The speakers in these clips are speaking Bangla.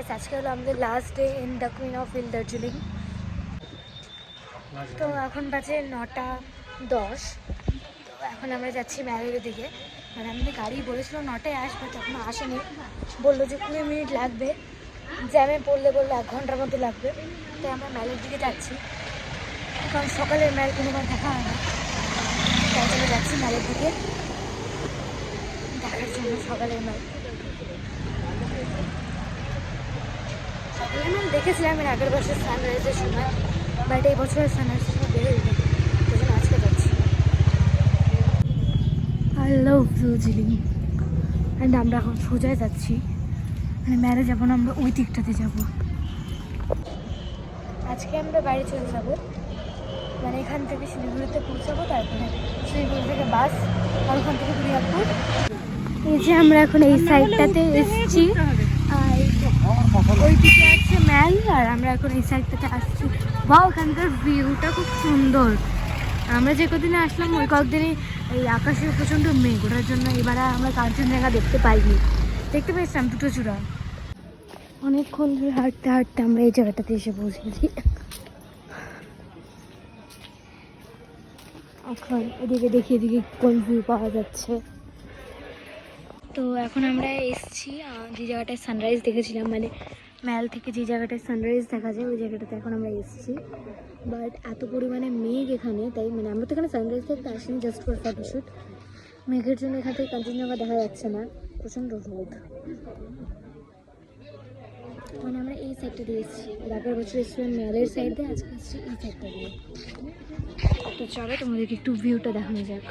গাইস, আজকে হলো আমাদের last day in the queen of hill Darjeeling. তো এখন বাজে 9:10। তো এখন আমরা যাচ্ছি ম্যারের দিকে। মানে আমাদের গাড়ি বলেছিল 9টায় আসবে, তখন আসেনি। বললো যে 20 মিনিট লাগবে, জ্যামে পড়লে 1 ঘন্টার মতো লাগবে। তাই আমরা ম্যালের দিকে যাচ্ছি, কারণ সকালের ম্যাল কোনোবার দেখা হয় না। তাই জন্য যাচ্ছি ম্যালের দিকে দেখার জন্য সকালের ম্যাল। সকালের ম্যাল দেখেছিলাম এর আগের বছর সানরাইজের সময়, বাট এই বছরের সানরাইজের সময় বেরোয়নি, সেই জন্য আজকে যাচ্ছি। I love Darjeeling. অ্যান্ড আমরা এখন সোজায় যাচ্ছি, মানে ম্যালে যাবো না, আমরা ওই দিকটাতে যাবো। আজকে আমরা বাড়ি চলে যাবো, মানে এখান থেকে শিলিগুড়িতে পৌঁছাবো, তারপরে শিলিগুড়ি থেকে বাস, আর ওখান থেকে দুর্গাপুর। এই যে আমরা এখন এই সাইডটাতে এসেছি, আর ওই দিকে আছে ম্যাল, আর আমরা এখন এই সাইডটাতে আসছি। বা ওখানকার ভিউটা খুব সুন্দর। আমরা যে কদিনে আসলাম ওই কয়েকদিনই এই আকাশের প্রচণ্ড মেঘ, ওটার জন্য এবার আমরা কাঞ্চনজঙ্ঘা দেখতে পাইনি। দেখতে পেয়েছিলাম দুটো চূড়া। অনেকক্ষণ ধরে হাঁটতে হাঁটতে আমরা এই জায়গাটাতে এসে পৌঁছেছি। এখন এদিকে দেখি এদিকে কোন ভিউ পাওয়া যাচ্ছে। তো এখন আমরা এসেছি যে জায়গাটায় সানরাইজ দেখেছিলাম, মানে ম্যাল থেকে যে জায়গাটায় সানরাইজ দেখা যায় ওই জায়গাটাতে এখন আমরা এসেছি। বাট এত পরিমাণে মেঘ এখানে, তাই মানে আমরা তো এখানে সানরাইজ দেখতে আসিনি, জাস্ট ফর ফটোশ্যুট। মেঘের জন্য এখান থেকে কাঞ্চনজঙ্ঘা দেখা যাচ্ছে না, প্রচণ্ড রোদ। মানে আমরা এই সাইডটা দিয়ে এসেছি, আগের বছর এসেছিলাম ম্যালের সাইড দিয়ে, আজকে এসেছি এই সাইডটা দিয়ে। তো চলো তোমাদেরকে একটু ভিউটা দেখানো যাক।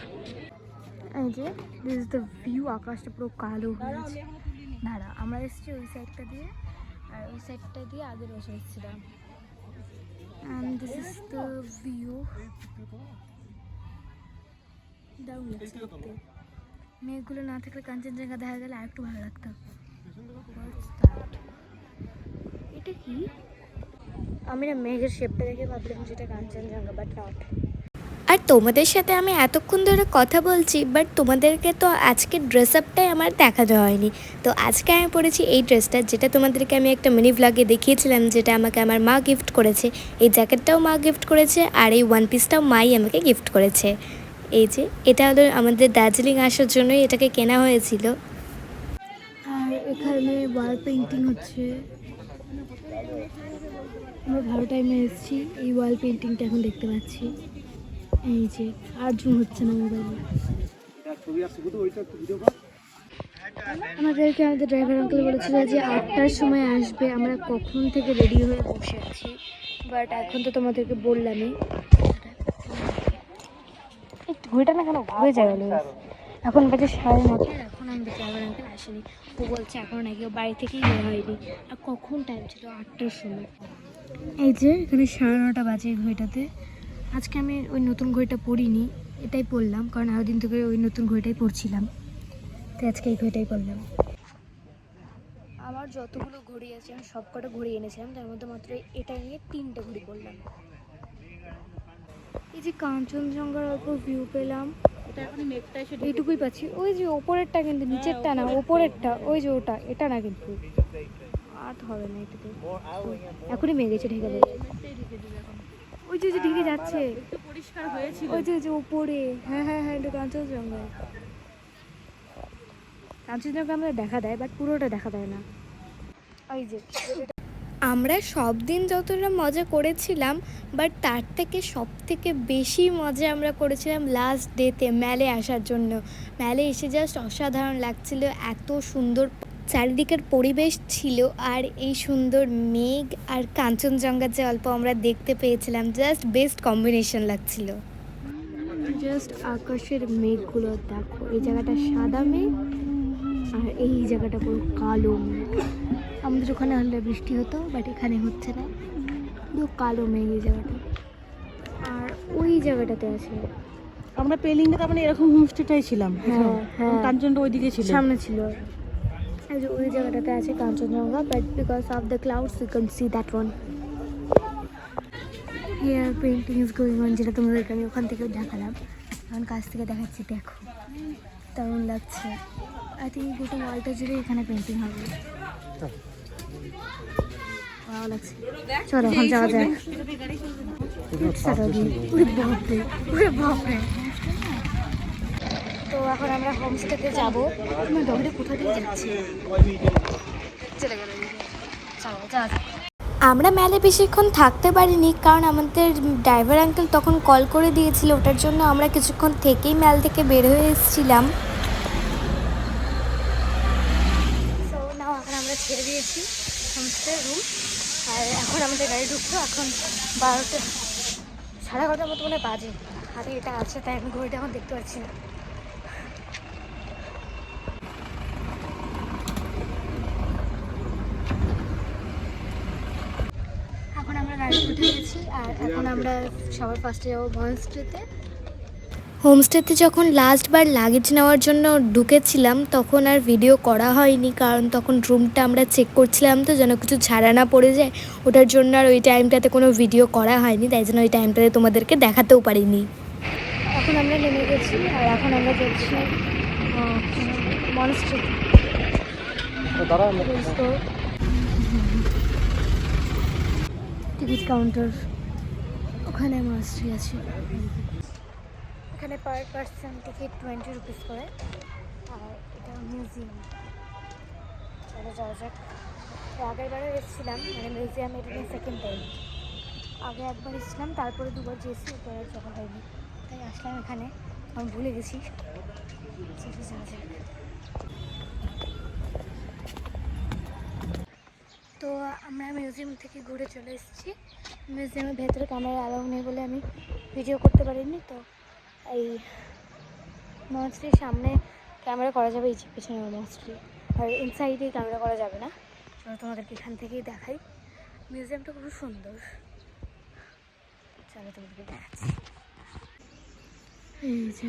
এই যে দিস ইজ দ্য ভিউ, আকাশটা পুরো কালো হয়ে আছে। দাঁড়া, আমরা এসেছি ওই সাইডটা দিয়ে, আর ওই সাইডটা দিয়ে আগের বছর এসেছিলাম। And this is the view. দারুণ লাগছে দেখতে। মেঘগুলো না থাকলে কাঞ্চনজঙ্ঘা দেখা গেলে আর একটু ভালো লাগতো। এটা কি? আমি না মেঘের শেপটা দেখে ভাবলাম যেটা কাঞ্চনজঙ্ঘা, বাট নট। আর তোমাদের সাথে আমি এতক্ষণ ধরে কথা বলছি, বাট তোমাদেরকে তো আজকে ড্রেস আপটাই আমার দেখানো হয়নি। তো আজকে আমি পরেছি এই ড্রেসটা, যেটা তোমাদেরকে আমি একটা মিনি ভ্লগে দেখিয়েছিলাম, যেটা আমাকে আমার মা গিফট করেছে। এই জ্যাকেটটাও মা গিফট করেছে, আর এই ওয়ান পিসটাও মাই আমাকে গিফট করেছে। এই যে এটা হলো আমাদের দার্জিলিং আসার জন্যই এটাকে কেনা হয়েছিল। আর এখানে ওয়াল পেন্টিং হচ্ছে। আমরা ভালো টাইমে এসেছি, এই ওয়াল পেন্টিংটা এখন দেখতে পাচ্ছি। এই যে আর জুম হচ্ছে না মোবাইলে। আমাদেরকে আমাদের ড্রাইভার আঙ্কেল বলেছিল যে 8টার সময় আসবে, আমরা কখন থেকে রেডি হয়ে বসে আছি, বাট এখন তো তোমাদেরকে বললামই। ঘুরেটা না কেন ঘুরে যায় গেল, এখন বাজে 9:30, এখন আমাদের ড্রাইভার আঙ্কেল আসেনি। ও বলছে এখন নাকি ও বাড়ি থেকেই বের হয়নি। আর কখন টাইম ছিল? 8টার সময়। এই যে এখানে 9:30 বাজে ঘড়িটাতে। আজকে আমি ওই নতুন ঘড়িটা পরিনি, এটাই পরলাম, কারণ আরও দিন থেকে ওই নতুন ঘড়িটাই পরছিলাম, তাই আজকে এই ঘড়িটাই পরলাম। আমার যতগুলো ঘড়ি আছে আমি সবকটা ঘড়ি এনেছিলাম, তার মধ্যে মাত্র এটা নিয়ে 3টে ঘড়ি পরলাম। এই যে কাঞ্চনজঙ্ঘার অল্প ভিউ পেলাম, এইটুকুই পাচ্ছি। ওই যে ওপরেরটা, কিন্তু নিচেরটা না, ওপরেরটা ওই যে ওটা, এটা না কিন্তু আর হবে না এটুকু। এখনই মেঘ গেছে, ঢেকে দেবে। ওই যে ঢেকে যাচ্ছে, পরিষ্কার হয়েছিল ওই যে উপরে। হ্যাঁ হ্যাঁ হ্যাঁ, এটা কাঞ্চনজঙ্ঘা। কাঞ্চনজঙ্ঘা আমাদের দেখা দেয়, বাট পুরোটা দেখা দেয় না। ওই যে আমরা সব দিন যতটা মজা করেছিলাম, বাট তার থেকে সব থেকে বেশি মজা আমরা করেছিলাম লাস্ট ডেতে ম্যালে আসার জন্য। ম্যালে এসে জাস্ট অসাধারণ লাগছিল, এত সুন্দর চারিদিকের পরিবেশ ছিল, আর এই সুন্দর মেঘ আর কাঞ্চনজঙ্ঘার যে অল্প আমরা দেখতে পেয়েছিলাম, জাস্ট বেস্ট কম্বিনেশন লাগছিল। জাস্ট আকাশের মেঘগুলো দেখো, এই জায়গাটা সাদা মেঘ আর এই জায়গাটা পুরো কালো মেঘ। আমাদের ওখানে হলে বৃষ্টি হতো, বাট এখানে হচ্ছে না, পুরো কালো মেঘ এই জায়গাটা। আর ওই জায়গাটাতে আছে আমরা পেলিংটা, তার মানে এরকম হোমস্টেটাই ছিলাম। হ্যাঁ হ্যাঁ, কাঞ্চনটা ওইদিকে ছিল, সামনে ছিল। এই যে ওই জায়গাটাতে আছে Kanchenjunga, but because of the clouds you can see that one. Here painting is going on, যেটা তোমাদেরকে আমি ওখান থেকেও দেখালাম, এখন কাছ থেকে দেখাচ্ছি। দেখো দারুণ লাগছে। আই থিঙ্ক গোটা ওয়ালটা জুড়ে এখানে পেন্টিং হবে। ভালো লাগছে। চলো এখন যাওয়া যায়। ওরে বাপরে। তো এখন আমরা হোমস্টেতে যাবো। ডগটা কোথা দিয়ে যাচ্ছি, চলে গেল। চলো যাওয়া যাক। আমরা মেলে বেশিক্ষণ থাকতে পারিনি, কারণ আমাদের ড্রাইভার আঙ্কেল তখন কল করে দিয়েছিল, ওটার জন্য আমরা কিছুক্ষণ থেকেই মেল থেকে বের হয়ে এসেছিলাম। সো নাও এখন আমরা ছেড়ে দিয়েছি হোমস্টে রুম, আর এখন আমাদের গাড়ি ঢুকতো। এখন 12টা, 11:30 মতো মনে বাজে। হাতে এটা আছে তাই আমি ঘড়িটা এখন দেখতে পাচ্ছি না। এখন আমরা গাড়ি উঠে গেছি, আর এখন আমরা সবার ফার্স্টে যাবো মনস্ট্রিতে। হোমস্টেতে যখন লাস্টবার লাগেজ নেওয়ার জন্য ঢুকেছিলাম তখন আর ভিডিও করা হয়নি, কারণ তখন রুমটা আমরা চেক করছিলাম, তো যেন কিছু ছাড়া না পড়ে যায়, ওটার জন্য আর ওই টাইমটাতে কোনো ভিডিও করা হয়নি, তাই জন্য ওই টাইমটাতে তোমাদেরকে দেখাতেও পারিনি। এখন আমরা নেমে গেছি, আর এখন আমরা যাচ্ছি মনস্ট্রি। টিকিট কাউন্টার ওখানে মনস্ট্রি আছে। এখানে পার পার্সন টিকিট 20 রুপিস করে, আর এটা মিউজিয়াম। চলো যাওয়া যাক। আগেরবারও এসেছিলাম, মানে মিউজিয়ামে এটা নিয়ে সেকেন্ড টাইম। আগে একবার এসেছিলাম, তারপরে দুবার যেয়েছি, ওপরে আর যাওয়া হয়নি, তাই আসলাম এখানে। আমি ভুলে গেছি। চলো যাওয়া যাক। তো আমরা মিউজিয়াম থেকে ঘুরে চলে এসেছি। মিউজিয়ামের ভেতরে ক্যামেরা অ্যালাউ নেই বলে আমি ভিডিও করতে পারিনি। তো এই মনস্ট্রির সামনে ক্যামেরা করা যাবে, এই যে পেছনে মনস্ট্রি, আর ইনসাইডে ক্যামেরা করা যাবে না। চলো তোমাদেরকে এখান থেকেই দেখাই। মিউজিয়ামটা খুব সুন্দর, চলো তোমাদেরকে দেখাচ্ছি। এই যে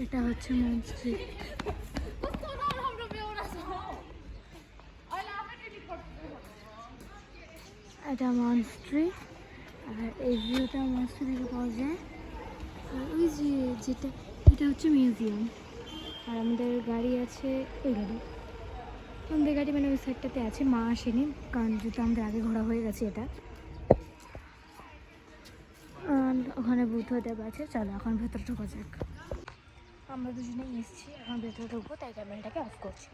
এটা হচ্ছে মনস্ট্রি। এটা মনস্ট্রি, আর এই ভিউটা মনস্ট্রি থেকে পাওয়া যায়। আর ওই যে যেটা, এটা হচ্ছে মিউজিয়াম। আর আমাদের গাড়ি আছে, ওই গাড়ি, আমাদের গাড়ি মানে ওই সাইডটাতে আছে। মা আসেনি, কারণ যেহেতু আমাদের আগে ঘোরা হয়ে গেছে এটা। আর ওখানে বুদ্ধদেব আছে। চলো এখন ভেতরে ঢোকা যাক। আমরা দুজনেই এসেছি, এখন ভেতরে ঢুকবো, তাই ক্যামেরাটাকে অফ করছি।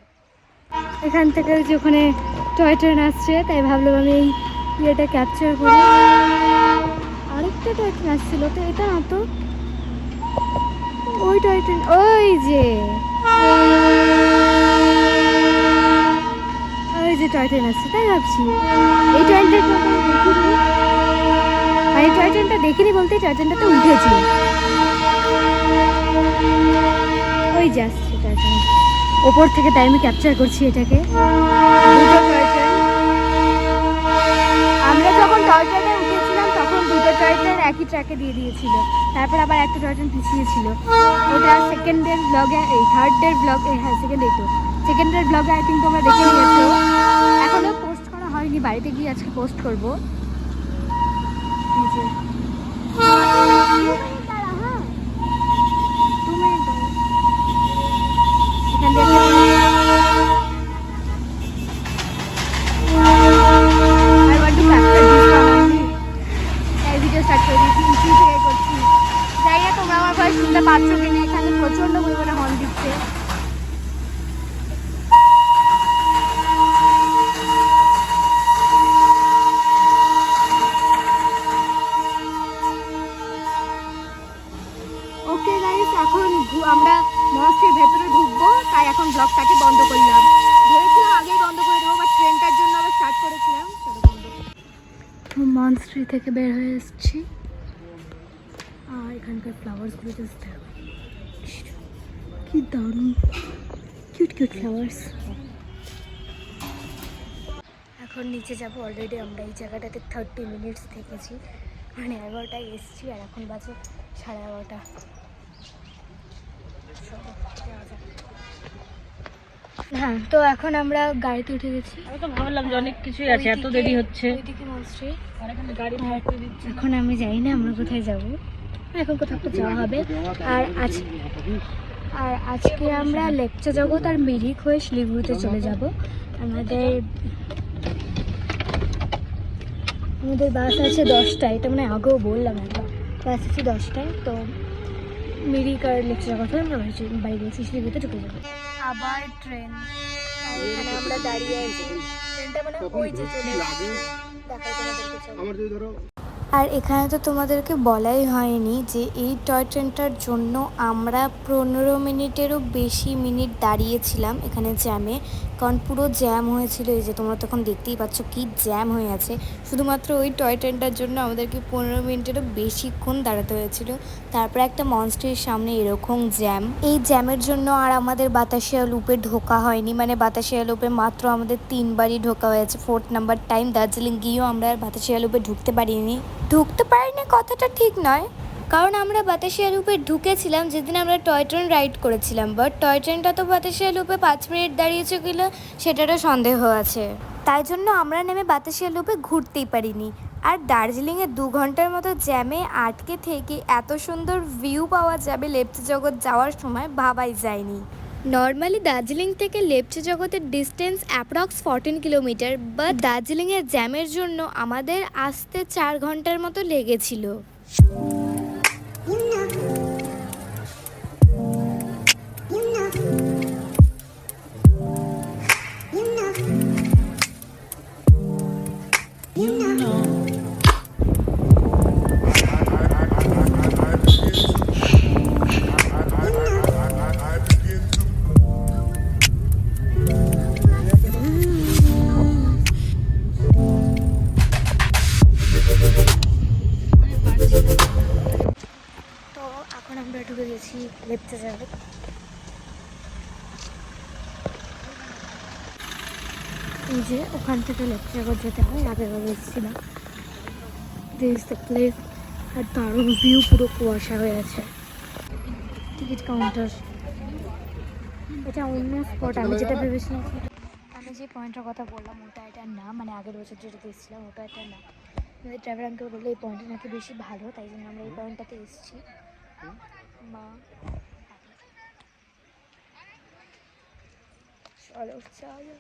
এখান থেকে যে ওখানে টয় ট্রেন আসছে, তাই ভাবলাম আমি এই ইয়েটা ক্যাপচার করি। আরেকটা টয় ট্রেন আসছিল, তো এটা না, তো ওই টয় ট্রেন, ওই যে টয় ট্রেন আসছে, তাই ভাবছি এই টয় ট্রেনটা দেখিনি। আর এই টয় ট্রেনটা দেখিনি বলতে টয় ট্রেনটাতে উঠেছি, ওই যে আসছে টয় ট্রেন ওপর থেকে, তাই আমি ক্যাপচার করছি এটাকে। দুটো টয় ট্রেন, আমরা যখন টয় ট্রেনে উঠেছিলাম তখন দুটো টয় ট্রেন একই ট্র্যাকে দিয়ে দিয়েছিল, তারপর আবার একটা টয় ট্রেন পিছিয়েছিল। ওটা সেকেন্ডের ব্লগে, এই থার্ডের ব্লগে, হ্যাঁ সেকেন্ডের ব্লগে আই থিঙ্ক তোমরা দেখে নিয়েছো। এখনও পোস্ট করা হয়নি, বাড়িতে গিয়ে আজকে পোস্ট করবো। শুনতে পাচ্ছ কিনা, এখানে প্রচন্ড পরিমাণে হর্ন দিচ্ছে। ওকে গাইস, এখন আমরা মনস্ট্রির ভেতরে ঢুকবো, তাই এখন ব্লগটাকে বন্ধ করলাম। ভেবেছিলাম আগেই বন্ধ করে দেবো, বাট ট্রেনটার জন্য আবার স্টার্ট করেছিলাম। মনস্ট্রি থেকে বের হয়ে এসেছি, আর এখানকার ফ্লাওয়ার্সগুলো জাস্ট দেখো, কি দারুণ কিউট কিউট ফ্লাওয়ার্স। এখন নিচে যাব। অলরেডি আমরা এই জায়গাটাতে 30 মিনিটস থেকেছি, মানে 11টায় এসেছি, আর এখন বাজে 11:30। হ্যাঁ, তো এখন আমরা গাড়িতে উঠে গেছি। আমি তো ভাবলাম যে অনেক কিছুই আছে, এত দেরি হচ্ছে। ওইদিকে মনস্ট্রি, আর এখানে গাড়ি এখন আমি জানি না আমরা কোথায় যাব, এখন কোথাও একটা যাওয়া হবে। আর আজকে আমরা লেকচা জগৎ আর মিরিক হয়ে শিলিগুড়িতে চলে যাব। আমাদের বাস আছে 10টায়, এটা মানে আগেও বললাম একবার, বাস আছে 10টায়। তো মিরিকার নেক্সট যাওয়ার কথা আমরা বাইরে শিশিরগুলোতে ঢুকে যাবো। আবার ট্রেন, এখানে আমরা দাঁড়িয়ে আছি, ট্রেনটা মানে ওই যে চলে দেখাই তোমাদেরকে চলো। আর এখানে তো তোমাদেরকে বলাই হয়নি যে এই টয় ট্রেনটার জন্য আমরা 15 মিনিটেরও বেশি মিনিট দাঁড়িয়েছিলাম এখানে জ্যামে, কারণ পুরো জ্যাম হয়েছিল। এই যে তোমরা তখন দেখতেই পাচ্ছ কি জ্যাম হয়ে আছে, শুধুমাত্র ওই টয় ট্রেনটার জন্য আমাদেরকে 15 মিনিটেরও বেশিক্ষণ দাঁড়াতে হয়েছিল। তারপরে একটা মনস্টারের সামনে এরকম জ্যাম, এই জ্যামের জন্য আর আমাদের বাতাসিয়া লুপে ঢোকা হয়নি, মানে বাতাসিয়া লুপে মাত্র আমাদের 3বারই ঢোকা হয়েছে। 4th নাম্বার টাইম দার্জিলিং গিয়েও আমরা আর বাতাসিয়া লুপে ঢুকতে পারিনি। কথাটা ঠিক নয়, কারণ আমরা বাতাসিয়া লুপে ঢুকেছিলাম যেদিন আমরা টয় ট্রেন রাইড করেছিলাম, বাট টয় ট্রেনটা তো বাতাসিয়া লুপে 5 মিনিট দাঁড়িয়েছে কিনা সেটারও সন্দেহ আছে। তাই জন্য আমরা নেমে বাতাসিয়া লুপে ঘুরতেই পারিনি। আর দার্জিলিংয়ে 2 ঘন্টার মতো জ্যামে আটকে থেকে এত সুন্দর ভিউ পাওয়া যাবে লেপ্চা জগৎ যাওয়ার সময় ভাবাই যায়নি। নর্মালি দার্জিলিং থেকে লেপ্চা জগতের ডিস্টেন্স অ্যাপ্রক্স 14 কিলোমিটার, বাট দার্জিলিংয়ের জ্যামের জন্য আমাদের আসতে 4 ঘন্টার মতো লেগেছিল। তো এখন আমরা ঢুকে গেছি লেপ্চা জগৎ। এই যে ওখান থেকে লেপ্চা জগৎ যেতে হয়, আগেভাবে এসেছিলাম। দিস দ্য প্লেস, আর দারুণ ভিউ, পুরো কুয়াশা হয়ে আছে। টিকিট কাউন্টার, এটা অন্য স্পট। আমি যেটা ভেবেছিলাম, আমি যে পয়েন্টের কথা বললাম ওটা এটার না, মানে আগের বছর যেটাতে এসেছিলাম ওটা এটার না। আমাদের ড্রাইভার আঙ্কেল বললো এই পয়েন্টটা নাকি বেশি ভালো, তাই জন্য আমরা এই পয়েন্টটাতে এসেছি। মা চলো চলো,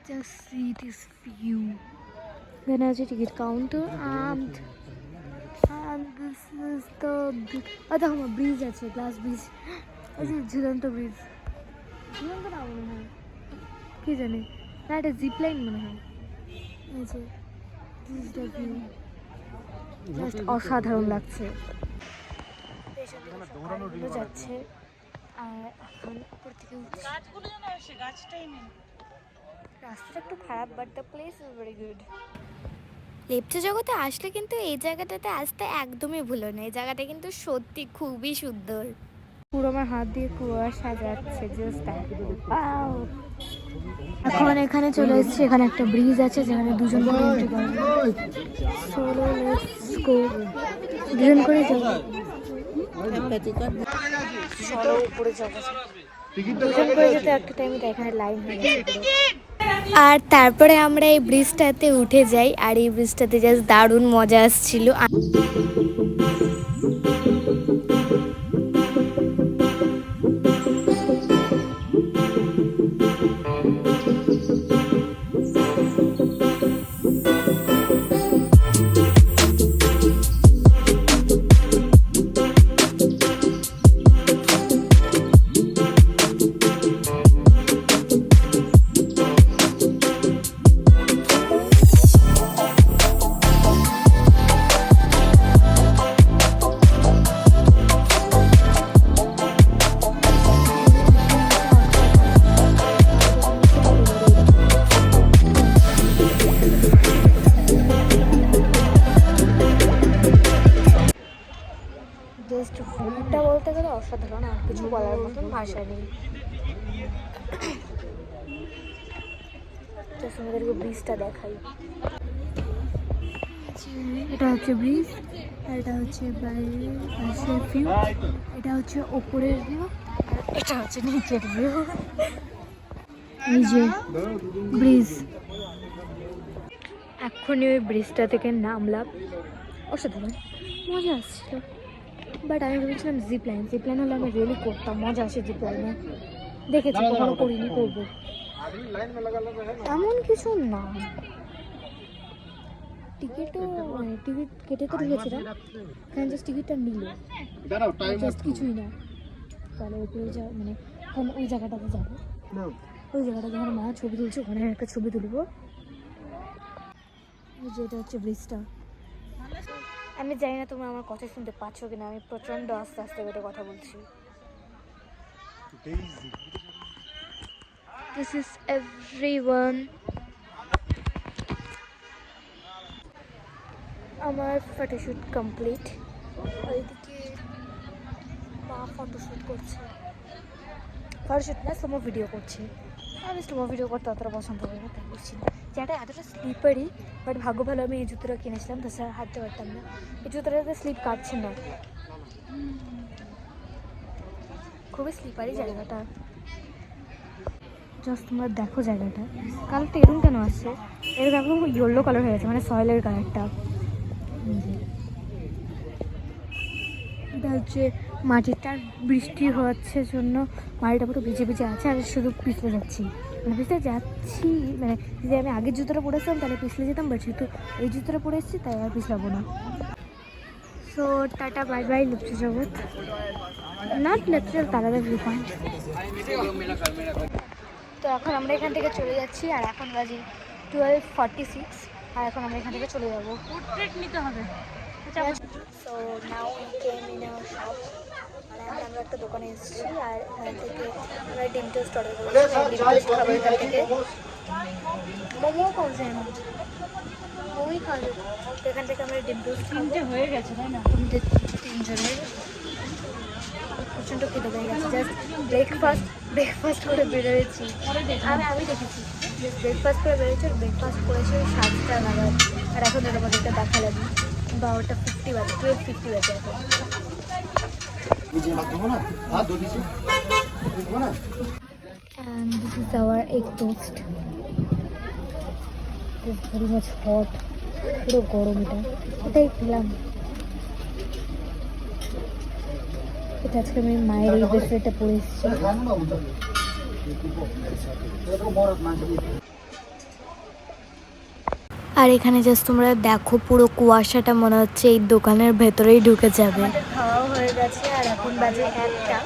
just see this view. এখানে আছে ticket counter and this is the দেখো ব্রিজ আছে, গ্লাস ব্রিজ আছে, ঝুলন্ত ব্রিজ। ঝুলন্ত না মনে হয়, কি জানি না, এটা জিপলাইন মনে হয়। এই যে this is the view, just অসাধারণ লাগছে। যাচ্ছে আর এখন উপর থেকে রাস্তাটা একটু খারাপ, but the place is very good. লেপ্চা জগতে আসলে কিন্তু এই জায়গাটাতে আসতে একদমই ভুলো না, এই জায়গাটা কিন্তু সত্যি খুবই সুন্দর। পুরো আমার হাত দিয়ে কুয়াশা যাচ্ছে, জাস্ট এখন এখানে চলে এসেছি। এখানে একটা ব্রিজ আছে যেখানে দুজন করে এন্ট্রি করা যায়। চলো লেটস গো, দুজন করে যাবো। চলো উপরে যাবো, দুজন করে যেতে একটা টাইমে এখানে লাইন হয়ে গেছে। আর তারপরে আমরা এই ব্রিজটাতে উঠে যাই, আর এই ব্রিজটাতে জাস্ট দারুণ মজা আসছিল। জাস্ট ভিউটা বলতে গেলে অসাধারণ, আর কিছু বলার মতন ভাষা নেই। জাস্ট আমাদেরকে ব্রিজটা দেখাই। এটা হচ্ছে ব্রিজ, আর এটা হচ্ছে বাইরের পাশের ভিউ, এটা হচ্ছে ওপরের ভিউ, আর এটা হচ্ছে নিচের ভিউ। এই যে ব্রিজ, এক্ষুনি ওই ব্রিজটা থেকে নামলাম, অসাধারণ মজা আসছিল। বাট আমি ভেবেছিলাম জিপলাইন হলে আমি রিয়েলি করতাম, মজা আসে জিপলাইনে। দেখেছি, কখনো করিনি, করবো। এমন কিছু না, টিকিটও মানে টিকিট কেটে তো ঢুকেছিলাম, এখানে জাস্ট টিকিটটা নিল, জাস্ট কিছুই না। তাহলে ওপরে যা মানে এখন ওই জায়গাটাতে যাবো, ওই জায়গাটা যেখানে মা ছবি তুলছে ওখানে একটা ছবি তুলবো। যেটা হচ্ছে ব্রিজটা। আমি জানি না তোমরা আমার কথা শুনতে পাচ্ছ কিনা, আমি প্রচণ্ড আস্তে আস্তে করে কথা বলছি। This is everyone. আমার ফটোশ্যুট কমপ্লিট। ওইদিকে মা ফটোশ্যুট করছে, ফটোশ্যুট না স্লো ভিডিও করছে। আমি স্লো ভিডিও করতে অতটা পছন্দ করি না, তাই করছি না। যেটা এতটা স্লিপারি, বাট ভাগ্য ভালো আমি এই জুতোটা কিনেছিলাম, তাছাড়া হাঁটতে পারতাম না। এই জুতোটাতে স্লিপ কাটছে না, খুবই স্লিপারি জায়গাটা। জাস্ট তোমরা দেখো জায়গাটা, কালারটা এরকম কেন আসছে, এরকম একদম ইয়েলো কালার হয়ে গেছে, মানে সয়েলের কালারটা। এটা হচ্ছে মাটিটা, বৃষ্টি হচ্ছে জন্য মাটিটা পুরো ভিজে ভিজে আছে, আর শুধু পিছলে যাচ্ছি, মানে পিছলে যাচ্ছি। মানে যদি আমি আগের জুতোটা পরেছিলাম তাহলে পিছলে যেতাম, বাট যেহেতু এই জুতোটা পরে এসেছি তাই আর পিছলাবো না। সো টাটা বাই বাই লিপ্সা জগৎ, নট লেকচার, তারাদা ভিউ পয়েন্ট। তো এখন আমরা এখান থেকে চলে যাচ্ছি, আর এখন বাজে 12:46, আর এখন আমরা এখান থেকে চলে যাবো। পোর্ট্রেট নিতে হবে। So now we came in a shop, মানে আমরা একটা দোকানে এসেছি, আর এখান থেকে আমরা ডিম টোস্ট অর্ডার করেছি। ডিম টোস্ট খাবো এখান থেকে, মোমোও খাওয়া যায় না, মোমোই খাওয়া। তো এখান থেকে আমরা ডিম টোস্ট তিনটে হয়ে গেছে তাই না? আমাদের তিনজনের প্রচণ্ড খেতে পেয়ে গেছে। জাস্ট ব্রেকফাস্ট করে বেরোয়েছি, আমি দেখেছি ব্রেকফাস্ট করে বেরোয়েছি, ব্রেকফাস্ট করেছি 7টা নাগাদ, আর এখন তোমাদেরকে দেখালাম 12:50 বাজে, 12:50 বাজে এখন। And this is our egg toast. It is very much hot, পুরো গরম। এটাই খেলাম। এটা আজকে আমি মায়ের এই ব্রেসলেটটা পরে এসেছি। আর এখানে জাস্ট তোমরা দেখো পুরো কুয়াশাটা মনে হচ্ছে এই দোকানের ভেতরেই ঢুকে যাবে। আমাদের খাওয়াও হয়ে গেছে, আর এখন বাজে 1টা,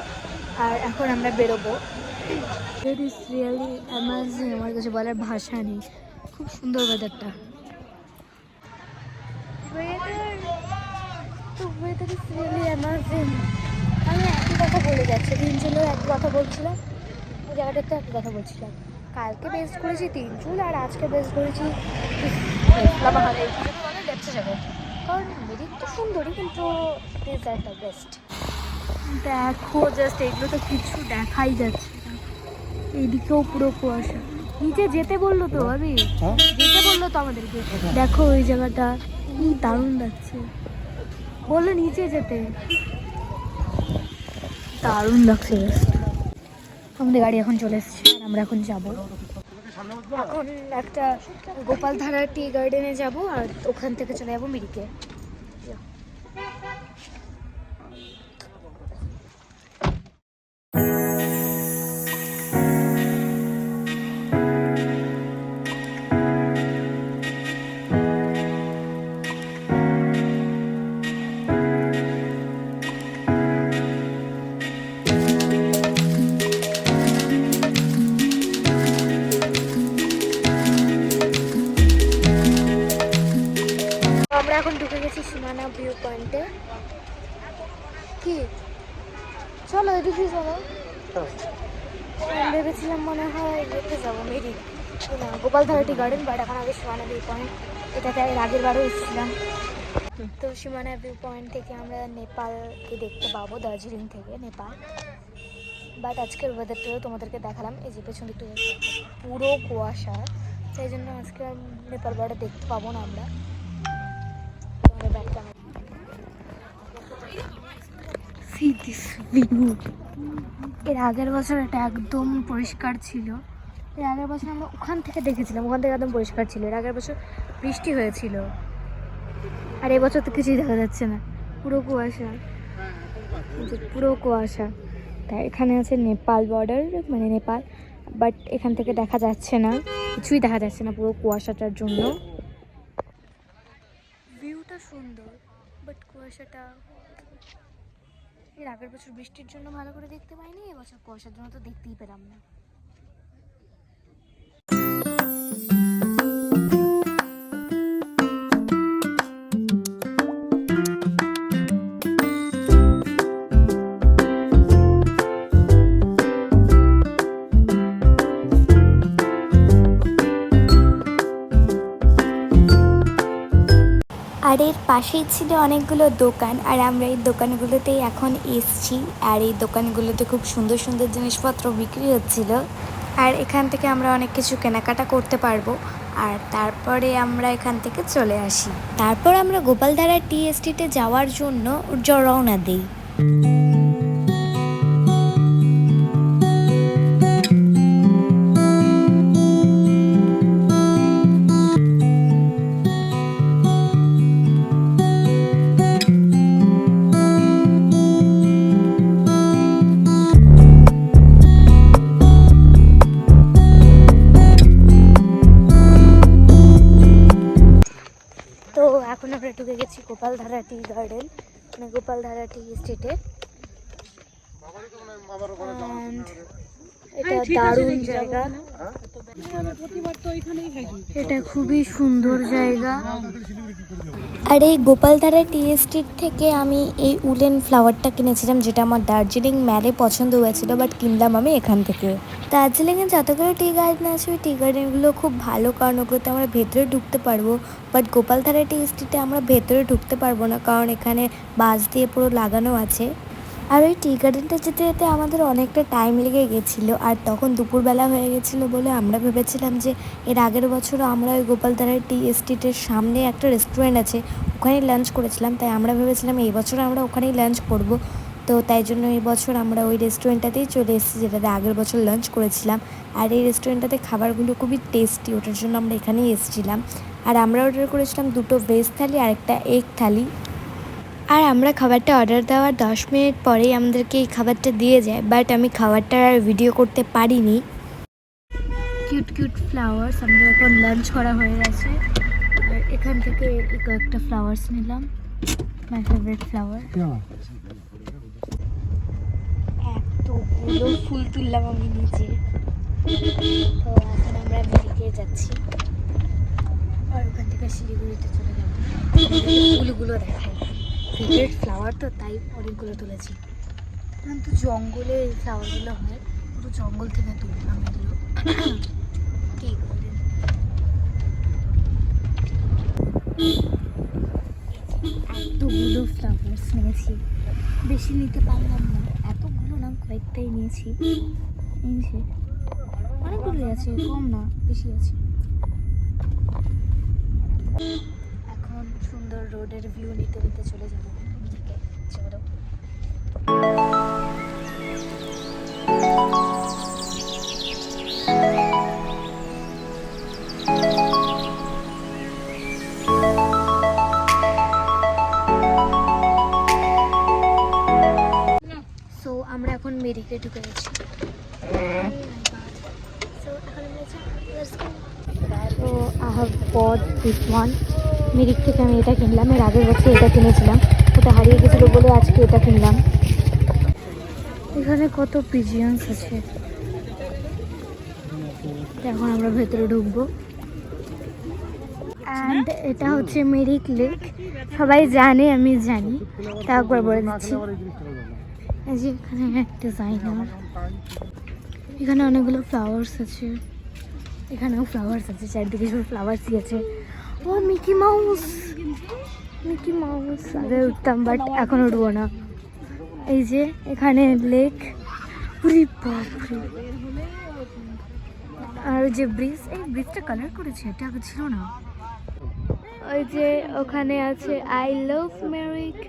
আর এখন আমরা বেরোবো। ইট ইজ রিয়েলি অ্যামেজিং, আমার কাছে বলার ভাষা নেই, খুব সুন্দর ওয়েদারটা। Weather is really amazing. আমি একই কথা বলে যাচ্ছি, তিনচুলেও একই কথা বলছিলাম, ওই জায়গাটাতে একই কথা বলছিলাম। কালকে বেস্ট করেছি তিনচুল, আর আজকে বেস্ট করেছি লেপচা যাবে, কারণ মেরিট তো সুন্দরই, কিন্তু ডিজাইনটা বেস্ট। দেখো জাস্ট এগুলো তো কিছু দেখাই যাচ্ছে না, এইদিকেও পুরো কুয়াশা। নিচে যেতে বললো তো, আমি যেতে বললো তো আমাদেরকে। দেখো ওই জায়গাটা কি দারুণ লাগছে, বললো নিচে যেতে, দারুণ লাগছে। আমাদের গাড়ি এখন চলে এসেছে, আর আমরা এখন যাব। এখন একটা গোপালধারা টি গার্ডেনে যাব, আর ওখান থেকে চলে যাবো মিরিকে। আমরা এখন ঢুকে গেছি সীমানা ভিউ পয়েন্টে। কি চলো এদিকে চলো, ভেবেছিলাম মনে হয় যেতে যাবো মেরি না গোপালধারা টি গার্ডেন, বাট এখন আগে সীমানা ভিউ পয়েন্ট, এটাতে এর আগের বারও এসেছিলাম। তো সীমানা ভিউ পয়েন্ট থেকে আমরা নেপালকে দেখতে পাবো, দার্জিলিং থেকে নেপাল। বাট আজকের ওয়েদারটাও তোমাদেরকে দেখালাম, এই যে পেছন দিকটা পুরো কুয়াশা, সেই জন্য আজকে নেপাল বারটা দেখতে পাবো না আমরা। এর আগের বছর এটা একদম পরিষ্কার ছিল, এর আগের বছর আমরা ওখান থেকে দেখেছিলাম, ওখান থেকে একদম পরিষ্কার ছিল। এর আগের বছর বৃষ্টি হয়েছিল, আর এবছর তো কিছুই দেখা যাচ্ছে না, পুরো কুয়াশা, পুরো কুয়াশা। তা এখানে আছে নেপাল বর্ডার, মানে নেপাল, বাট এখান থেকে দেখা যাচ্ছে না, কিছুই দেখা যাচ্ছে না পুরো কুয়াশাটার জন্য। ভিউটা সুন্দর, বাট কুয়াশাটা, এর আগের বছর বৃষ্টির জন্য ভালো করে দেখতে পাইনি, এবছর কুয়াশার জন্য তো দেখতেই পেলাম না। আর এর পাশেই ছিল অনেকগুলো দোকান, আর আমরা এই দোকানগুলোতেই এখন এসছি। আর এই দোকানগুলোতে খুব সুন্দর সুন্দর জিনিসপত্র বিক্রি হচ্ছিল, আর এখান থেকে আমরা অনেক কিছু কেনাকাটা করতে পারবো। আর তারপরে আমরা এখান থেকে চলে আসি। তারপর আমরা গোপালধারা টি এস্টেটে যাওয়ার জন্য রওনা দিই। তো এখন আমরা ঢুকে গেছি গোপালধারা টি গার্ডেন, মানে গোপালধারা টি এস্টেটে। এটা দারুণ জায়গা, এটা খুবই সুন্দর জায়গা। আর এই গোপালধারা টি এস্টেট থেকে আমি এই উলেন ফ্লাওয়ারটা কিনেছিলাম, যেটা আমার দার্জিলিং ম্যালে পছন্দ হয়েছিল, বাট কিনলাম আমি এখান থেকে। দার্জিলিংয়ে যতগুলো টি গার্ডেন আছে ওই টি গার্ডেনগুলো খুব ভালো, কারণ ওগুলোতে আমরা ভেতরে ঢুকতে পারবো, বাট গোপালধারা টি এস্টেটে আমরা ভেতরে ঢুকতে পারবো না, কারণ এখানে বাস দিয়ে পুরো লাগানো আছে। আর ওই টি গার্ডেনটা যেতে যেতে আমাদের অনেকটা টাইম লেগে গেছিলো, আর তখন দুপুরবেলা হয়ে গেছিলো বলে আমরা ভেবেছিলাম যে এর আগের বছরও আমরা ওই গোপালধারা টি এস্টেটের সামনে একটা রেস্টুরেন্ট আছে ওখানেই লাঞ্চ করেছিলাম, তাই আমরা ভেবেছিলাম এই বছর আমরা ওখানেই লাঞ্চ করব। তো তাই জন্য এই বছর আমরা ওই রেস্টুরেন্টটাতেই চলে এসেছি, যেটাতে আগের বছর লাঞ্চ করেছিলাম। আর এই রেস্টুরেন্টটাতে খাবারগুলো খুবই টেস্টি, ওটার জন্য আমরা এখানেই এসেছিলাম। আর আমরা অর্ডার করেছিলাম 2টো ভেজ থালি আর একটা এগ থালি। আর আমরা খাবারটা অর্ডার দেওয়ার 10 মিনিট পরেই আমাদেরকে এই খাবারটা দিয়ে যায়, বাট আমি খাবারটার আর ভিডিও করতে পারিনি। কিউট কিউট ফ্লাওয়ার্স, আমাদের এখন লাঞ্চ করা হয়ে গেছে। আর এখান থেকে কয়েকটা ফ্লাওয়ার্স নিলাম, মাই ফেভারিট ফ্লাওয়ার। এতগুলো ফুল তুললাম আমি নিজে। তো এখন আমরা মেরিকে যাচ্ছি, আর ওখান থেকে শিলিগুড়িতে চলে যাবো। ফুলগুলো দেখাই, ফেভারিট ফ্লাওয়ার তো, তাই অনেকগুলো তুলেছি। কিন্তু জঙ্গলে এই ফ্লাওয়ারগুলো হয়, পুরো জঙ্গল থেকে তুললাম এগুলো। ঠিক বলেন, এতগুলো ফ্লাওয়ার্স নিয়েছি, বেশি নিতে পারলাম না, এতগুলো না, কয়েকটাই নিয়েছি। অনেকগুলোই আছে, কম না বেশি আছে। এখন সুন্দর রোডের ভিউ নিতে নিতে চলে যাবো দিকে। চলো। সো আমরা এখন মেরিকে ঢুকে গেছি। So I have bought this one. Mirik থেকে আমি এটা কিনলাম, এর আগের বছর এটা কিনেছিলাম, ওটা হারিয়ে গেছিলো বলে আজকে এটা কিনলাম। এখানে কত পিজিয়ন্স আছে। এখন আমরা ভেতরে ঢুকবো। অ্যান্ড এটা হচ্ছে মিরিক লেক, সবাই জানে, আমি জানি, তা একবার বলে দিচ্ছি। এই যে এখানে ডিজাইনার, এখানে অনেকগুলো ফ্লাওয়ার্স আছে, এখানেও ফ্লাওয়ার্স আছে, চারিদিকে সব ফ্লাওয়ার্সই আছে। ও মিকি মাউস, মিকি মাউস আগে উঠতাম, বাট এখন উঠবো না। এই যে এখানে লেক, পুরি বাপরে। আর যে ব্রিজ, এই ব্রিজটা কালার করেছে, এটা আগে ছিল না। ওই যে ওখানে আছে আই লাভ মেরিক,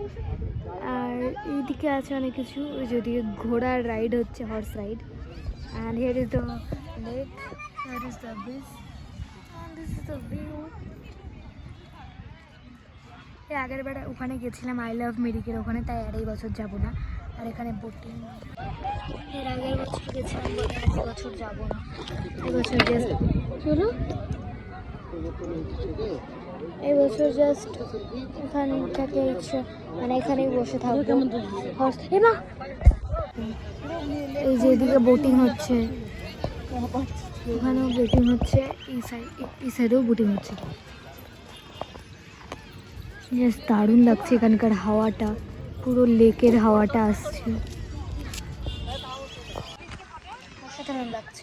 আর এইদিকে আছে অনেক কিছু, ওই যে ওদিকে ঘোড়ার রাইড হচ্ছে, horse ride. And here is the lake, here is the bridge, and this is the view. এর আগের বার ওখানে গেছিলাম আই লাভ মেরিকের ওখানে, তাই আর এই বছর যাবো না। আর এখানে বোটিং। এর আগের বছর গেছিলাম বলে বছর যাবো না, এবছর জাস্ট চলো, এবছর জাস্ট এখান থেকে ইচ্ছে মানে এখানেই বসে থাকবো। এই যে এদিকে বোটিং হচ্ছে, ওখানেও বোটিং হচ্ছে, এই সাইডেও বোটিং হচ্ছে। জাস্ট দারুণ লাগছে এখানকার হাওয়াটা, পুরো লেকের হাওয়াটা আসছে, অসাধারণ লাগছে।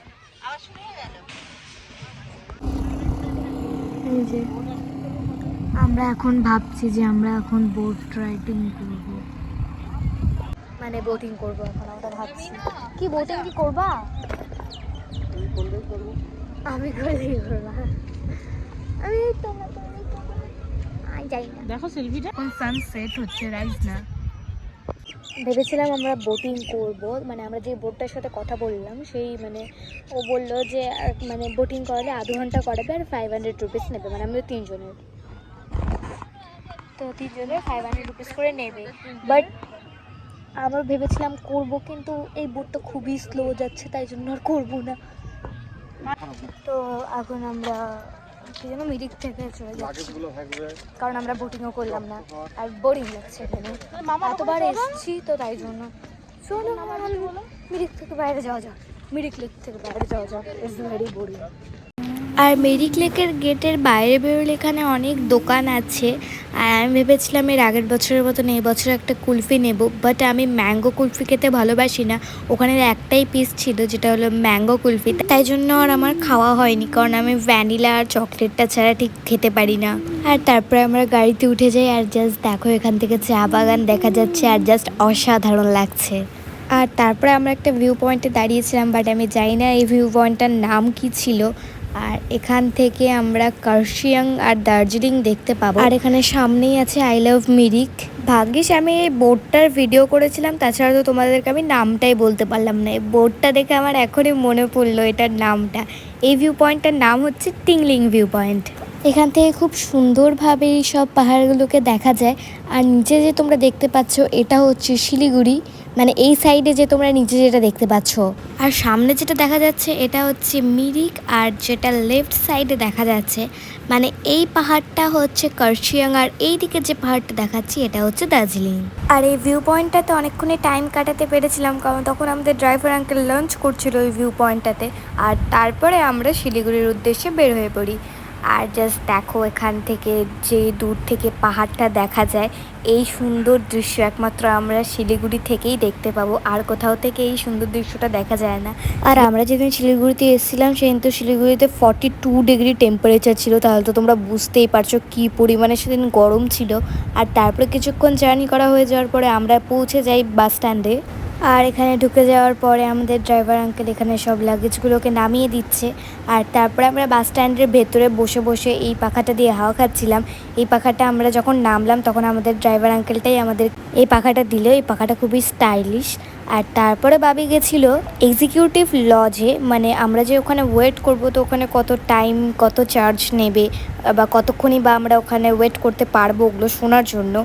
এই যে আমরা এখন ভাবছি যে আমরা এখন বোট রাইডিং করব, মানে বোটিং করবো। এখন আমরা ভাবছি কি বোটিং কি করবা, আমি করে করবা, আমি যাই না। দেখো সেলফিটা কোন সানসেট হচ্ছে, রাইজ না। ভেবেছিলাম আমরা বোটিং করব, মানে আমরা যে বোটটার সাথে কথা বললাম সেই মানে ও বললো যে মানে বোটিং করালে আধ ঘন্টা করাবে আর 500 রুপিস নেবে, মানে আমাদের তিনজনের, তো তিনজনের 500 রুপিস করে নেবে। বাট আমরা ভেবেছিলাম করব, কিন্তু এই বোটটা খুবই স্লো যাচ্ছে, তাই জন্য আর করবো না। তো এখন আমরা কি যেন মিরিক থেকে চলে যাচ্ছি, কারণ আমরা বোটিংও করলাম না আর বোরিং লাগছে এখানে, এতবার এসেছি তো তাই জন্য। চলো মিরিক থেকে বাইরে যাওয়া যাক, মিরিক লেক থেকে বাইরে যাওয়া যাক, ইটস ভেরি বোরিং। আর মেরিক লেকের গেটের বাইরে বেরোলে এখানে অনেক দোকান আছে। আর আমি ভেবেছিলাম এর আগের বছরের মতন এই বছর একটা কুলফি নেব, বাট আমি ম্যাঙ্গো কুলফি খেতে ভালোবাসি না। ওখানে একটাই পিস ছিল যেটা হলো ম্যাঙ্গো কুলফি, তাই জন্য আর আমার খাওয়া হয়নি, কারণ আমি ভ্যানিলা আর চকলেটটা ছাড়া ঠিক খেতে পারি না। আর তারপরে আমরা গাড়িতে উঠে যাই, আর জাস্ট দেখো এখান থেকে চা বাগান দেখা যাচ্ছে, আর জাস্ট অসাধারণ লাগছে। আর তারপরে আমরা একটা ভিউ পয়েন্টে দাঁড়িয়েছিলাম, বাট আমি জানি না এই ভিউ পয়েন্টটার নাম কি ছিল। আর এখান থেকে আমরা কার্শিয়াং আর দার্জিলিং দেখতে পাবো। আর এখানে সামনেই আছে আই লাভ মিরিক। ভাগ্যিস আমি এই বোর্ডটার ভিডিও করেছিলাম, তাছাড়া তো তোমাদেরকে আমি নামটাই বলতে পারলাম না। এই বোর্ডটা দেখে আমার এখনই মনে পড়লো এটার নামটা। এই ভিউ পয়েন্টটার নাম হচ্ছে টিংলিং ভিউ পয়েন্ট। এখান থেকে খুব সুন্দরভাবে এই সব পাহাড়গুলোকে দেখা যায়। আর নিচে যে তোমরা দেখতে পাচ্ছ এটা হচ্ছে শিলিগুড়ি, মানে এই সাইডে যে তোমরা নিচে যেটা দেখতে পাচ্ছ। আর সামনে যেটা দেখা যাচ্ছে এটা হচ্ছে মিরিক, আর যেটা লেফট সাইডে দেখা যাচ্ছে মানে এই পাহাড়টা হচ্ছে কার্শিয়াং, আর এই দিকে যে পাহাড়টা দেখাচ্ছি এটা হচ্ছে দার্জিলিং। আর এই ভিউ পয়েন্টটাতে অনেকক্ষণই টাইম কাটাতে পেরেছিলাম, কারণ তখন আমাদের ড্রাইভার আঙ্কেল লাঞ্চ করছিল ওই ভিউ পয়েন্টটাতে। আর তারপরে আমরা শিলিগুড়ির উদ্দেশ্যে বের হয়ে পড়ি। আর জাস্ট দেখো এখান থেকে যে দূর থেকে পাহাড়টা দেখা যায়, এই সুন্দর দৃশ্য একমাত্র আমরা শিলিগুড়ি থেকেই দেখতে পাবো, আর কোথাও থেকে এই সুন্দর দৃশ্যটা দেখা যায় না। আর আমরা যেদিন শিলিগুড়িতে এসেছিলাম সেদিন তো শিলিগুড়িতে 42 ডিগ্রি টেম্পারেচার ছিল, তাহলে তো তোমরা বুঝতেই পারছো কী পরিমাণে সেদিন গরম ছিল। আর তারপরে কিছুক্ষণ জার্নি করা হয়ে যাওয়ার পরে আমরা পৌঁছে যাই বাস স্ট্যান্ডে। আর এখানে ঢুকে যাওয়ার পরে আমাদের ড্রাইভার আঙ্কেল এখানে সব লাগেজগুলোকে নামিয়ে দিচ্ছে। আর তারপরে আমরা বাস স্ট্যান্ডের ভেতরে বসে বসে এই পাখাটা দিয়ে হাওয়া খাচ্ছিলাম। এই পাখাটা আমরা যখন নামলাম তখন আমাদের ড্রাইভার আঙ্কেলটাই আমাদের এই পাখাটা দিল। এই পাখাটা খুবই স্টাইলিশ। আর তারপরে বাবি গেছিলো এক্সিকিউটিভ লজে, মানে আমরা যে ওখানে ওয়েট করব তো ওখানে কত টাইম কত চার্জ নেবে বা কতক্ষণই বা আমরা ওখানে ওয়েট করতে পারবো ওগুলো শোনার জন্য।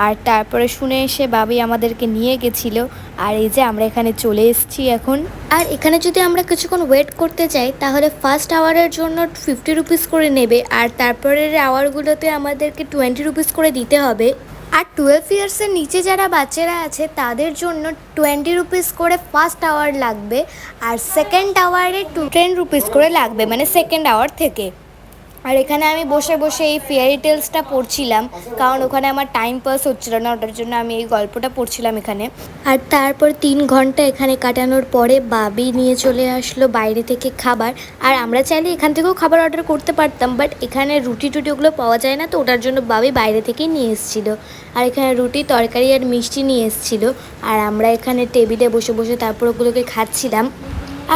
আর তারপরে শুনে এসে বাবি আমাদেরকে নিয়ে গেছিলো। আর এই যে আমরা এখানে চলে এসেছি এখন। আর এখানে যদি আমরা কিছুক্ষণ ওয়েট করতে চাই তাহলে ফার্স্ট আওয়ারের জন্য 50 রুপিস করে নেবে, আর তারপরের আওয়ারগুলোতে আমাদেরকে 20 রুপিস করে দিতে হবে। আর 12 ইয়ার্সের নিচে যারা বাচ্চারা আছে তাদের জন্য 20 রুপিস করে ফার্স্ট আওয়ার লাগবে, আর সেকেন্ড আওয়ারে 10 রুপিস করে লাগবে, মানে সেকেন্ড আওয়ার থেকে। আর এখানে আমি বসে বসে এই ফেয়ারি টেলসটা পড়ছিলাম, কারণ ওখানে আমার টাইম পাস হচ্ছিল না, ওটার জন্য আমি এই গল্পটা পড়ছিলাম এখানে। আর তারপর 3 ঘন্টা এখানে কাটানোর পরে বাবি নিয়ে চলে আসলো বাইরে থেকে খাবার। আর আমরা চাইলে এখান থেকেও খাবার অর্ডার করতে পারতাম, বাট এখানে রুটি টুটি ওগুলো পাওয়া যায় না, তো ওটার জন্য বাবি বাইরে থেকেই নিয়ে এসেছিলো। আর এখানে রুটি তরকারি আর মিষ্টি নিয়ে এসেছিলো। আর আমরা এখানে টেবিলে বসে বসে তারপর ওগুলোকে খাচ্ছিলাম।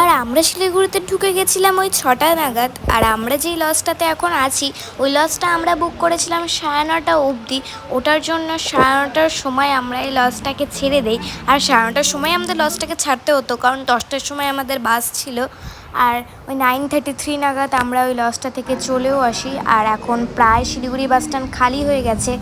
আর আমরা শিলিগুড়িতে ঢুকে গেছিলাম ওই 6টা নাগাদ। আর আমরা যেই লজটাতে এখন আছি ওই লজটা আমরা বুক করেছিলাম 9:30 অবধি, ওটার জন্য 9:30টার সময় আমরা এই লজটাকে ছেড়ে দেই। আর 9:30টার সময় আমাদের লজটাকে ছাড়তে হতো, কারণ 10টার সময় আমাদের বাস ছিল। আর ওই 9:33 নাগাদ আমরা ওই লজটা থেকে চলেও আসি। আর এখন প্রায় শিলিগুড়ি বাস স্ট্যান্ড খালি হয়ে গেছে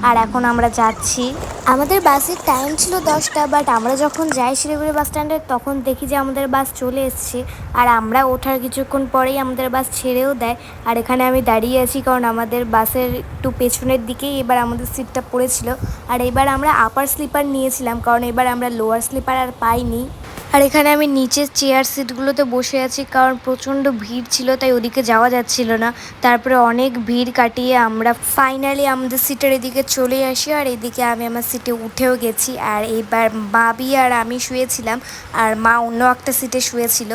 আর এখন আমরা যাচ্ছি। আমাদের বাসের টাইম ছিল 10টা, বাট আমরা যখন যাই শিলিগুড়ি বাস স্ট্যান্ডে তখন দেখি যে আমাদের বাস চলে এসছে। আর আমরা ওঠার কিছুক্ষণ পরেই আমাদের বাস ছেড়েও দেয়। আর এখানে আমি দাঁড়িয়ে আছি কারণ আমাদের বাসের একটু পেছনের দিকেই এবার আমাদের সিটটা পড়েছিল। আর এবার আমরা আপার স্লিপার নিয়েছিলাম কারণ এবার আমরা লোয়ার স্লিপার আর পাইনি। আর এখানে আমি নিচের চেয়ার সিটগুলোতে বসে আছি কারণ প্রচণ্ড ভিড় ছিল, তাই ওদিকে যাওয়া যাচ্ছিল না। তারপরে অনেক ভিড় কাটিয়ে আমরা ফাইনালি আমাদের সিটের এদিকে চলে আসি। আর এদিকে আমি আমার সিটে উঠেও গেছি। আর এবার বাবি আর আমি শুয়েছিলাম আর মা অন্য একটা সিটে শুয়েছিল।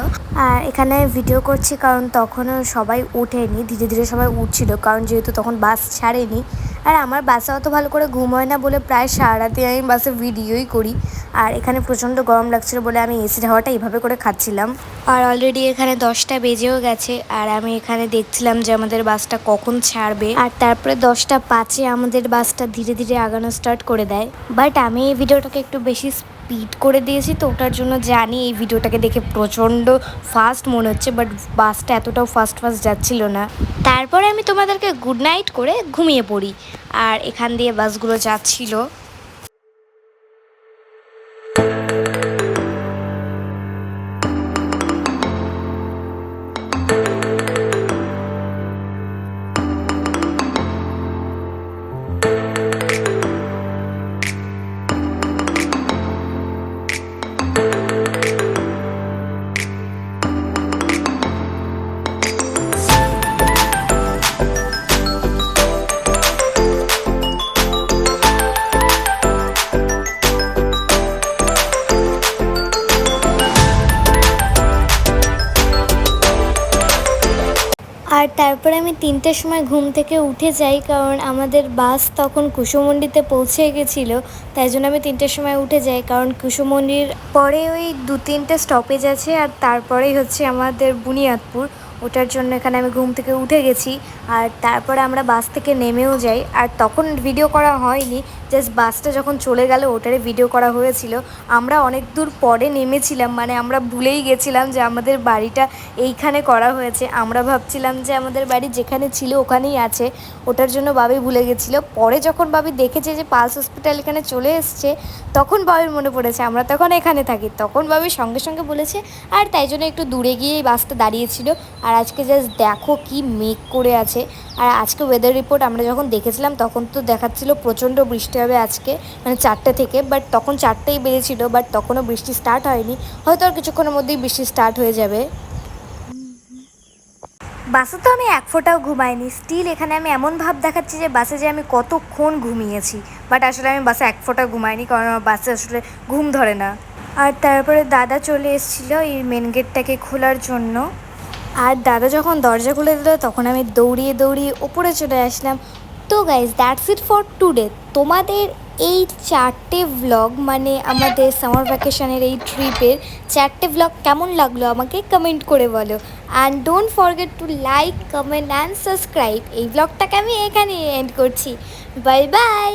আর এখানে ভিডিও করছি কারণ তখনও সবাই ওঠেনি, ধীরে ধীরে সবাই উঠছিল কারণ যেহেতু তখন বাস ছাড়েনি। আর আমার বাসে অত ভালো করে ঘুম হয় না বলে প্রায় সারা রাতে আমি বাসে ভিডিওই করি। আর এখানে প্রচণ্ড গরম লাগছিল বলে আমি এসির হাওয়াটা এইভাবে করে খাচ্ছিলাম। আর অলরেডি এখানে 10টা বেজেও গেছে আর আমি এখানে দেখছিলাম যে আমাদের বাসটা কখন ছাড়বে। আর তারপরে 10টা 5-এ আমাদের বাসটা ধীরে ধীরে আগানো স্টার্ট করে দেয়। বাট আমি এই ভিডিওটাকে একটু বেশি স্পিড করে দিয়েছি, তো ওটার জন্য জানি এই ভিডিওটাকে দেখে প্রচণ্ড ফাস্ট মনে হচ্ছে, বাট বাসটা এতটাও ফাস্ট যাচ্ছিল না। তারপরে আমি তোমাদেরকে গুড নাইট করে ঘুমিয়ে পড়ি। আর এখান দিয়ে বাসগুলো যাচ্ছিল। আর তারপরে আমি 3টের সময় ঘুম থেকে উঠে যাই কারণ আমাদের বাস তখন কুসুমন্ডিতে পৌঁছে গেছিলো, তাই জন্য আমি 3টের সময় উঠে যাই কারণ কুসুমন্ডির পরে ওই 2-3টে স্টপেজ আছে আর তারপরেই হচ্ছে আমাদের বুনিয়াদপুর। ওটার জন্য এখানে আমি ঘুম থেকে উঠে গেছি। আর তারপরে আমরা বাস থেকে নেমেও যাই। আর তখন ভিডিও করা হয়নি, জাস্ট বাসটা যখন চলে গেল ওটারে ভিডিও করা হয়েছিল। আমরা অনেক দূর পরে নেমেছিলাম, মানে আমরা ভুলেই গেছিলাম যে আমাদের বাড়িটা এইখানে করা হয়েছে। আমরা ভাবছিলাম যে আমাদের বাড়ি যেখানে ছিল ওখানেই আছে, ওটার জন্য বাবি ভুলে গেছিলো। পরে যখন বাবি দেখেছে যে পালস হসপিটাল এখানে চলে এসছে তখন বাবির মনে পড়েছে আমরা তখন এখানে থাকি। তখন বাবি সঙ্গে সঙ্গে বলেছে আর তাই জন্য একটু দূরে গিয়ে এই বাসটা দাঁড়িয়েছিল। আর আজকে জাস্ট দেখো কি মেঘ করে আছে। আর আজকে ওয়েদার রিপোর্ট আমরা যখন দেখেছিলাম তখন তো দেখাচ্ছিল প্রচণ্ড বৃষ্টি হবে আজকে, মানে 4টে থেকে, বাট তখন 4টেই বেজেছিল, বাট তখনও বৃষ্টি স্টার্ট হয়নি। হয়তো আর কিছুক্ষণের মধ্যেই বৃষ্টি স্টার্ট হয়ে যাবে। বাসে তো আমি এক ফোঁটাও ঘুমাইনি, স্টিল এখানে আমি এমন ভাব দেখাচ্ছি যে বাসে যে আমি কতক্ষণ ঘুমিয়েছি, বাট আসলে আমি বাসে এক ফোঁটা ঘুমাইনি কারণ আমার বাসে আসলে ঘুম ধরে না। আর তারপরে দাদা চলে এসেছিলো এই মেন গেটটাকে খোলার জন্য। আর দাদা যখন দরজা খুলে দিল তখন আমি দৌড়িয়ে দৌড়িয়ে ওপরে চলে আসলাম। তো guys that's it for today. তোমাদের এই 4টে ভ্লগ, মানে আমাদের সামার ভ্যাকেশনের এই ট্রিপের 4টে ভ্লগ কেমন লাগলো আমাকে কমেন্ট করে বলো। And don't forget to like, comment and subscribe. এই ভ্লগটাকে আমি এখানে এন্ড করছি। Bye bye.